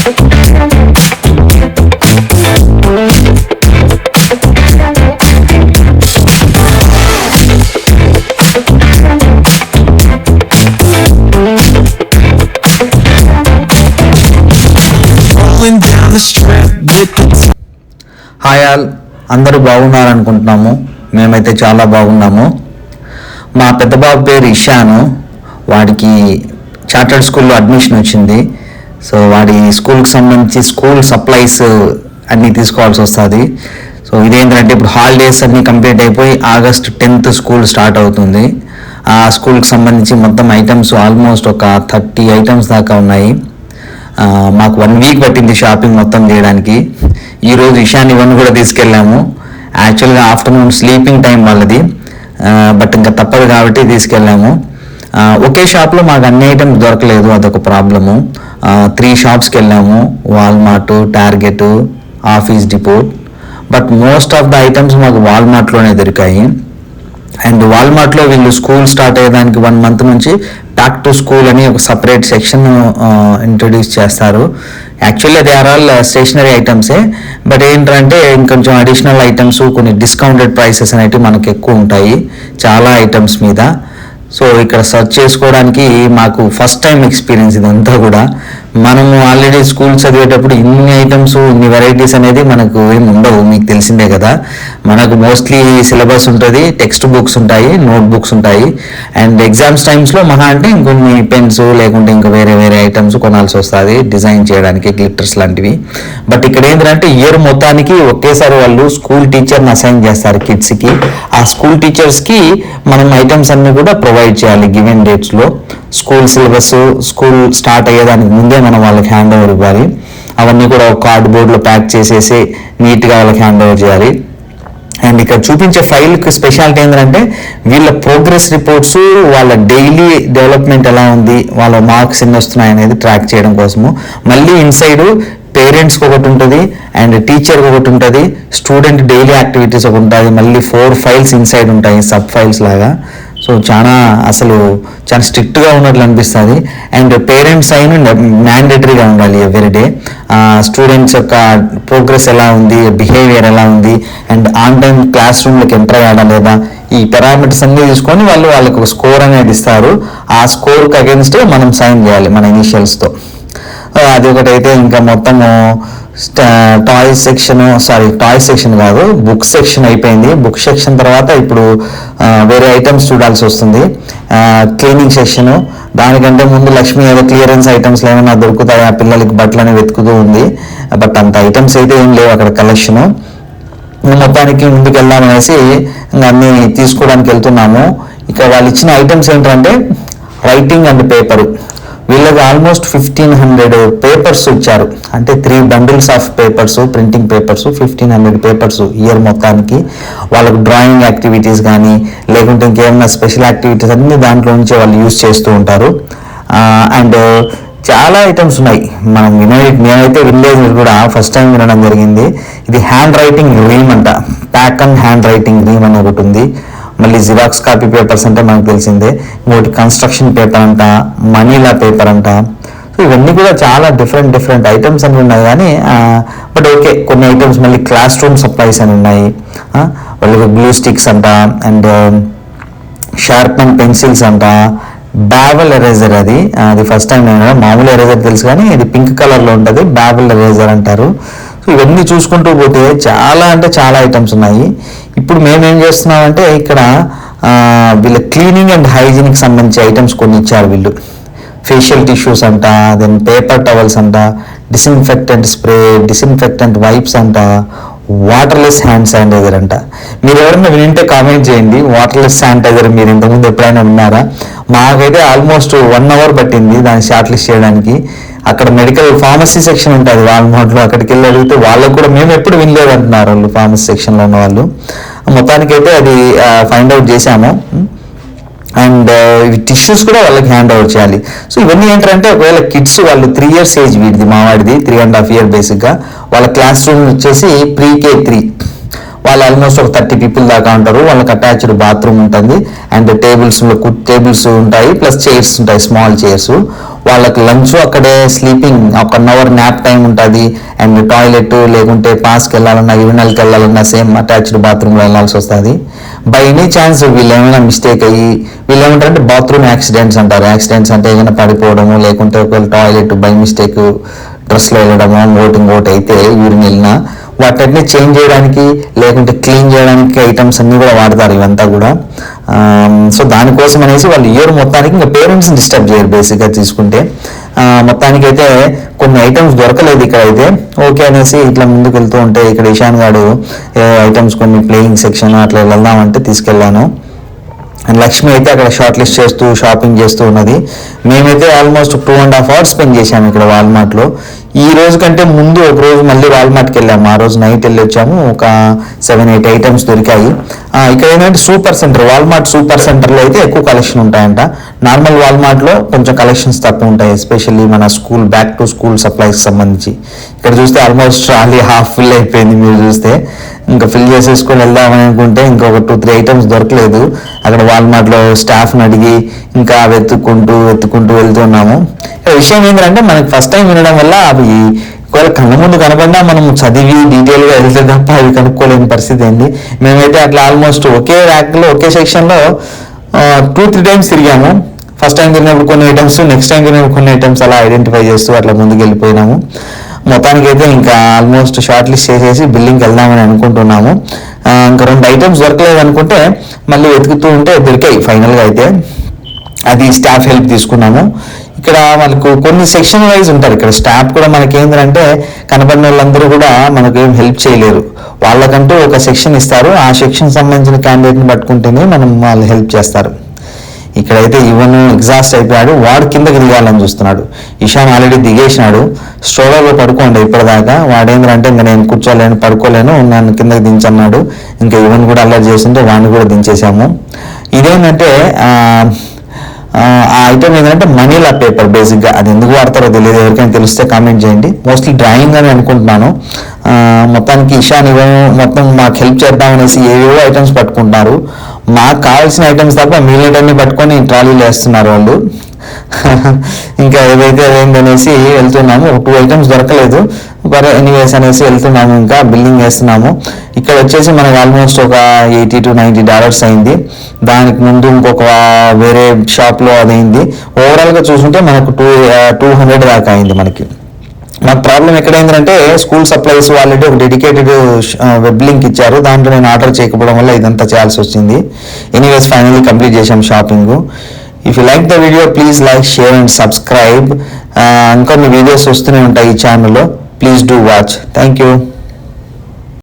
Hi all, అందరూ బాగున్నారు అనుకుంటున్నాము. మేమైతే చాలా బాగున్నాము. మా పెద్ద బాబు పేరు ఇషాను. వాడికి చార్టర్డ్ స్కూల్లో అడ్మిషన్ వచ్చింది. సో వాడి స్కూల్కి సంబంధించి స్కూల్ సప్లైస్ అన్నీ తీసుకోవాల్సి వస్తుంది. సో ఇదేంటంటే ఇప్పుడు హాలిడేస్ అన్నీ కంప్లీట్ అయిపోయి August 10th స్కూల్ స్టార్ట్ అవుతుంది. ఆ స్కూల్కి సంబంధించి మొత్తం ఐటమ్స్ ఆల్మోస్ట్ ఒక 30 ఐటమ్స్ దాకా ఉన్నాయి. మాకు 1 వీక్ పట్టింది షాపింగ్ మొత్తం చేయడానికి. ఈరోజు ఇషాన్ ఇవన్నీ కూడా తీసుకెళ్ళాము. యాక్చువల్గా ఆఫ్టర్నూన్ స్లీపింగ్ టైం వాళ్ళది, బట్ ఇంకా తప్పదు కాబట్టి తీసుకెళ్ళాము. ఒకే షాప్లో మాకు అన్ని ఐటమ్స్ దొరకలేదు, అదొక ప్రాబ్లము. 3 షాప్స్కి వెళ్ళాము: Walmart, target, office depot. But most of the items మాకు వాల్మార్ట్లోనే దొరికాయి. అండ్ వాల్మార్ట్లో వీళ్ళు స్కూల్ స్టార్ట్ అయ్యేదానికి 1 month నుంచి బ్యాక్ టు స్కూల్ అని ఒక సపరేట్ సెక్షన్ ఇంట్రడ్యూస్ చేస్తారు. Actually they are all stationery ఐటమ్సే, బట్ ఏంటంటే ఇంకొంచెం అడిషనల్ ఐటమ్స్, కొన్ని డిస్కౌంటెడ్ ప్రైసెస్ అనేవి మనకు ఎక్కువ ఉంటాయి చాలా ఐటమ్స్ మీద. సో ఇక్కడ సర్చ్ చేసుకోవడానికి మాకు ఫస్ట్ టైం ఎక్స్పీరియన్స్ ఇదంతా కూడా. మనము ఆల్రెడీ స్కూల్ చదివేటప్పుడు ఇన్ని ఐటమ్స్, ఇన్ని వెరైటీస్ అనేది మనకు ఏమి ఉండవు, మీకు తెలిసిందే కదా. మనకు మోస్ట్లీ సిలబస్ ఉంటుంది, టెక్స్ట్ బుక్స్ ఉంటాయి, నోట్ బుక్స్ ఉంటాయి, అండ్ ఎగ్జామ్స్ టైమ్స్లో మహా అంటే ఇంకొన్ని పెన్స్ లేకుంటే ఇంకా వేరే వేరే ఐటమ్స్ కొనాల్సి వస్తుంది డిజైన్ చేయడానికి, గ్లిటర్స్ లాంటివి. బట్ ఇక్కడ ఏంటంటే ఇయర్ మొత్తానికి ఒకేసారి వాళ్ళు స్కూల్ టీచర్ని అసైన్ చేస్తారు కిడ్స్కి. ఆ స్కూల్ టీచర్స్కి మనం ఐటమ్స్ అన్ని కూడా ప్రొవైడ్ చేయాలి గివెన్ డేట్స్లో. స్కూల్ సిలబస్ స్కూల్ స్టార్ట్ అయ్యేదానికి ముందే మనం వాళ్ళకి హ్యాండ్ ఓవర్ ఇవ్వాలి. అవన్నీ కూడా ఒక కార్డ్బోర్డ్లో ప్యాక్ చేసేసి నీట్గా వాళ్ళకి హ్యాండ్ ఓవర్ చేయాలి. అండ్ ఇక్కడ చూపించే ఫైల్కి స్పెషాలిటీ ఏంటంటే వీళ్ళ ప్రోగ్రెస్ రిపోర్ట్స్, వాళ్ళ డైలీ డెవలప్మెంట్ ఎలా ఉంది, వాళ్ళ మార్క్స్ ఎన్ని వస్తున్నాయి అనేది ట్రాక్ చేయడం కోసము. మళ్ళీ ఇన్సైడ్ పేరెంట్స్కి ఒకటి ఉంటుంది, అండ్ టీచర్కి ఒకటి ఉంటుంది, స్టూడెంట్ డైలీ యాక్టివిటీస్ ఒకటి ఉంటుంది, మళ్ళీ 4 files ఇన్సైడ్ ఉంటాయి, సబ్ ఫైల్స్ లాగా. సో చాలా స్ట్రిక్ట్గా ఉన్నట్లు అనిపిస్తుంది. అండ్ పేరెంట్స్ సైన్ మ్యాండేటరీగా ఉండాలి ఎవ్రీడే. స్టూడెంట్స్ యొక్క ప్రోగ్రెస్ ఎలా ఉంది, బిహేవియర్ ఎలా ఉంది, అండ్ ఆన్ టైం క్లాస్ రూమ్లోకి ఎంటర్ అయ్యాడా లేదా, ఈ పారామీటర్స్ అన్ని తీసుకొని వాళ్ళకి ఒక స్కోర్ అనేది ఇస్తారు. ఆ స్కోర్కి అగేన్స్ట్ మనం సైన్ చేయాలి మన ఇనిషియల్స్తో. అది ఒకటైతే ఇంకా మొత్తము టాయ్స్ సెక్షన్ కాదు, బుక్ సెక్షన్ అయిపోయింది. బుక్ సెక్షన్ తర్వాత ఇప్పుడు వేరే ఐటమ్స్ చూడాల్సి వస్తుంది. క్లీనింగ్ సెక్షన్, దానికంటే ముందు లక్ష్మి ఏదో క్లియరెన్స్ ఐటమ్స్లో ఏమైనా దొరుకుతాయా పిల్లలకి బట్టలని వెతుకుతూ ఉంది. బట్ అంత ఐటమ్స్ అయితే ఏం లేవు అక్కడ కలెక్షను. మొత్తానికి ముందుకు వెళ్దామనేసి అన్నీ తీసుకోవడానికి వెళ్తున్నాము. ఇక వాళ్ళు ఇచ్చిన ఐటమ్స్ ఏంటంటే రైటింగ్ అండ్ పేపరు. వీళ్ళకి ఆల్మోస్ట్ 1500 పేపర్స్ ఇచ్చారు. అంటే 3 bundles of papers, printing papers, 1500 papers year మొత్తానికి. వాళ్ళకు డ్రాయింగ్ యాక్టివిటీస్ కానీ లేకుంటే ఇంకేమైనా స్పెషల్ యాక్టివిటీస్ అన్ని దాంట్లో నుంచి వాళ్ళు యూజ్ చేస్తూ ఉంటారు. అండ్ చాలా ఐటమ్స్ ఉన్నాయి. మేమైతే వినలేదు కూడా, ఫస్ట్ టైం వినడం జరిగింది. ఇది హ్యాండ్ రైటింగ్ రీమ్ అంట, ప్యాక్ అండ్ హ్యాండ్ రైటింగ్ రీమ్ అని ఒకటి ఉంది. మళ్ళీ జిరాక్స్ కాపీ పేపర్స్ అంటే మనకు తెలిసిందే. ఇంకోటి కన్స్ట్రక్షన్ పేపర్ అంట, మనీలా పేపర్ అంట. సో ఇవన్నీ కూడా చాలా డిఫరెంట్ ఐటమ్స్ అని ఉన్నాయి. కానీ బట్ ఓకే, కొన్ని ఐటమ్స్ మళ్ళీ క్లాస్ రూమ్ సప్లైస్ అని ఉన్నాయి. వాళ్ళకి గ్లూ స్టిక్స్ అంట, అండ్ షార్ప్నర్ పెన్సిల్స్ అంట, బాబెల్ ఎరేజర్. అది ఫస్ట్ టైం నేను మామూలు ఎరేజర్ తెలుసు, కానీ ఇది పింక్ కలర్లో ఉంటుంది, బాబెల్ ఎరేజర్ అంటారు. సో ఇవన్నీ చూసుకుంటూ పోతే చాలా ఐటమ్స్ ఉన్నాయి. ఇప్పుడు మేమేం చేస్తున్నామంటే ఇక్కడ వీళ్ళ క్లీనింగ్ అండ్ హైజీనిక్ సంబంధించి ఐటమ్స్ కొన్ని ఇచ్చారు వీళ్ళు. ఫేషియల్ టిష్యూస్ అంట, దెన్ పేపర్ టవల్స్ అంట, డిస్ఇన్ఫెక్టెంట్ స్ప్రే, డిస్ఇన్ఫెక్టెంట్ వైప్స్ అంట, వాటర్లెస్ హ్యాండ్ శానిటైజర్ అంట. మీరు ఎవరైనా వింటే కామెంట్ చేయండి, వాటర్లెస్ శానిటైజర్ మీరు ఇంతకుముందు ఎప్పుడైనా విన్నారా? మాకైతే ఆల్మోస్ట్ 1 hour పట్టింది దాన్ని షార్ట్ లిస్ట్ చేయడానికి. అక్కడ మెడికల్ ఫార్మసీ సెక్షన్ ఉంటుంది వాల్మార్ట్లో, అక్కడికి వెళ్ళి అడిగితే వాళ్ళకు కూడా మేము ఎప్పుడు వినలేదు అంటున్నారు వాళ్ళు, ఫార్మసీ సెక్షన్లో ఉన్న వాళ్ళు. మొత్తానికైతే అది ఫైండ్ అవుట్ చేశాము. అండ్ ఇవి టిష్యూస్ కూడా వాళ్ళకి హ్యాండ్ ఓవర్ చేయాలి. సో ఇవన్నీ ఏంటంటే ఒకవేళ కిడ్స్ వాళ్ళు 3 years ఏజ్, వీడిది మావాడిది 3.5 years బేసిక్గా. వాళ్ళ క్లాస్ రూమ్ వచ్చేసి ప్రీ-K 3. వాళ్ళు ఆల్మోస్ట్ ఒక 30 పీపుల్ దాకా ఉంటారు. వాళ్ళకి అటాచ్డ్ బాత్రూమ్ ఉంటుంది అండ్ టేబుల్స్ ఉంటాయి, ప్లస్ చైర్స్ ఉంటాయి, స్మాల్ చైర్స్. వాళ్ళకి లంచ్ అక్కడే, స్లీపింగ్ 1 అవర్ న్యాప్ టైం ఉంటుంది అండ్ టాయిలెట్ లేకుంటే పాస్కి వెళ్ళాలన్నా యూరినల్కి వెళ్ళాలన్నా సేమ్ అటాచ్డ్ బాత్రూమ్లో వెళ్ళాల్సి వస్తుంది. బై ఎనీ ఛాన్స్ వీళ్ళు ఏమైనా మిస్టేక్ అయ్యి వీళ్ళు ఏమంటారంటే బాత్రూమ్ యాక్సిడెంట్స్ అంటారు. యాక్సిడెంట్స్ అంటే ఏమైనా పడిపోవడము లేకుంటే ఒకవేళ టాయిలెట్ బై మిస్టేక్ డ్రెస్లో వెళ్ళడము ఇంకోటి అయితే యూరిన్ వెళ్ళినా వాటిని చేంజ్ చేయడానికి లేకుంటే క్లీన్ చేయడానికి ఐటమ్స్ అన్నీ కూడా వాడతారు ఇవంతా కూడా. సో దానికోసం అనేసి వాళ్ళు ఇయర్ మొత్తానికి ఇంకా పేరెంట్స్ని డిస్టర్బ్ చేయరు బేసిక్గా తీసుకుంటే. మొత్తానికైతే కొన్ని ఐటమ్స్ దొరకలేదు ఇక్కడ అయితే. ఓకే అనేసి ఇట్లా ముందుకు వెళ్తూ ఉంటే ఇక్కడ ఇషాన్ గారు ఐటమ్స్ కొన్ని ప్లేయింగ్ సెక్షన్ అట్లా వెళ్దామంటే తీసుకెళ్ళాను. అండ్ లక్ష్మి అయితే అక్కడ షార్ట్ లిస్ట్ చేస్తూ షాపింగ్ చేస్తూ ఉన్నది. మేమైతే ఆల్మోస్ట్ 2.5 hours స్పెండ్ చేశాము ఇక్కడ వాల్మార్ట్లో. ఈ రోజు కంటే ముందు ఒక రోజు మళ్ళీ వాల్మార్ట్కి వెళ్ళాము. ఆ రోజు నైట్ వెళ్ళి వచ్చాము. ఒక 7-8 ఐటమ్స్ దొరికాయి. ఇక్కడ ఏంటంటే వాల్మార్ట్ సూపర్ సెంటర్లో అయితే ఎక్కువ కలెక్షన్ ఉంటాయంట. నార్మల్ వాల్మార్ట్లో కొంచెం కలెక్షన్స్ తక్కువ ఉంటాయి, ఎస్పెషల్లీ మన బ్యాక్ టు స్కూల్ సప్లైస్ సంబంధించి. ఇక్కడ చూస్తే ఆల్మోస్ట్ ట్రాలీ హాఫ్ ఫిల్ అయిపోయింది. మీరు చూస్తే ఇంకా ఫిల్ చేసేసుకొని వెళ్దామని అనుకుంటే ఇంకొక 2-3 ఐటమ్స్ దొరకలేదు. అక్కడ వాల్మార్ట్లో స్టాఫ్ని అడిగి ఇంకా వెతుక్కుంటూ వెళ్తున్నాము. విషయం ఏంటంటే మనకి ఫస్ట్ టైం వినడం వల్ల అవి ఒకవేళ కళ్ళ ముందు కనపడినా మనం చదివి డీటెయిల్గా వెళ్తే తప్ప అవి కనుక్కోలేని పరిస్థితి ఏంది. మేమైతే అట్లా ఆల్మోస్ట్ ఒకే ర్యాక్లో ఒకే సెక్షన్లో 2-3 times తిరిగాము. ఫస్ట్ టైం తిరిగినప్పుడు కొన్ని ఐటమ్స్, నెక్స్ట్ టైం తిరిగినప్పుడు కొన్ని ఐటమ్స్ అలా ఐడెంటిఫై చేస్తూ అట్లా ముందుకు వెళ్ళిపోయినాము. మొత్తానికైతే ఇంకా ఆల్మోస్ట్ షార్ట్ లిస్ట్ చేసేసి బిల్లింగ్కి వెళ్దామని అనుకుంటున్నాము. ఇంకా 2 ఐటమ్స్ దొరకలేదు అనుకుంటే మళ్ళీ వెతుకుతూ ఉంటే దొరికాయి ఫైనల్గా అయితే. అది స్టాఫ్ హెల్ప్ తీసుకున్నాము. ఇక్కడ మనకు కొన్ని సెక్షన్ వైజ్ ఉంటారు. ఇక్కడ స్టాఫ్ కూడా మనకి ఏంటంటే కనపడిన వాళ్ళందరూ కూడా మనకు ఏం హెల్ప్ చేయలేరు. వాళ్ళకంటూ ఒక సెక్షన్ ఇస్తారు. ఆ సెక్షన్ సంబంధించిన క్యాండిడేట్ని పట్టుకుంటేనే వాళ్ళు హెల్ప్ చేస్తారు. ఇక్కడైతే ఎగ్జాస్ట్ అయిపోయాడు. వాడు కిందకి దిగాలని చూస్తున్నాడు. ఇషాన్ ఆల్రెడీ దిగేసినాడు. స్ట్రోలర్లో పడుకోండి ఇప్పటిదాకా. వాడేంద్రంటే ఇంకా నేను కూర్చోలేను, పడుకోలేను, నన్ను కిందకి దించన్నాడు. ఇంకా కూడా అల్లరి చేస్తుంటే వాడిని కూడా దించేసాము. ఇదేంటంటే ఆ ఐటమ్ ఏంటంటే మనీలా పేపర్. బేసిక్గా అది ఎందుకు వాడతారో తెలియదు, ఎవరికైనా తెలిస్తే కామెంట్ చేయండి. మోస్ట్లీ డ్రాయింగ్ అని అనుకుంటున్నాను. మొత్తానికి ఇషాన్ మొత్తం మాకు హెల్ప్ చేద్దామనేసి ఏవేవో ఐటమ్స్ పట్టుకుంటున్నారు. మాకు కావాల్సిన ఐటమ్స్ తప్ప మిగిలినవన్నీ పట్టుకొని ట్రాలీలు వేస్తున్నారు వాళ్ళు. ఇంకా ఏదైతే అదేంటనేసి వెళ్తున్నాము. 2 ఐటమ్స్ దొరకలేదు, ఎనీవేస్ అనేసి వెళ్తున్నాము. ఇంకా బిల్లింగ్ వేస్తున్నాము. ఇక్కడ వచ్చేసి మనకు ఆల్మోస్ట్ ఒక $80 to $90 అయింది. దానికి ముందు ఇంకొక వేరే షాప్లో అదైంది. ఓవరాల్గా చూసుకుంటే మనకు 200 దాకా అయింది మనకి. మాకు ప్రాబ్లం ఎక్కడైందంటే స్కూల్ సప్లైస్ ఆల్రెడీ ఒక డెడికేటెడ్ వెబ్ లింక్ ఇచ్చారు. దాంట్లో నేను ఆర్డర్ చేయకపోవడం వల్ల ఇదంతా చేయాల్సి వచ్చింది. ఎనీవేస్ ఫైనల్లీ కంప్లీట్ చేసాం shopping. If you like the video please like, share and subscribe. ఇంకొన్ని వీడియోస్ వస్తూనే ఉంటాయి ఈ ఛానల్లో. Please do watch. Thank you.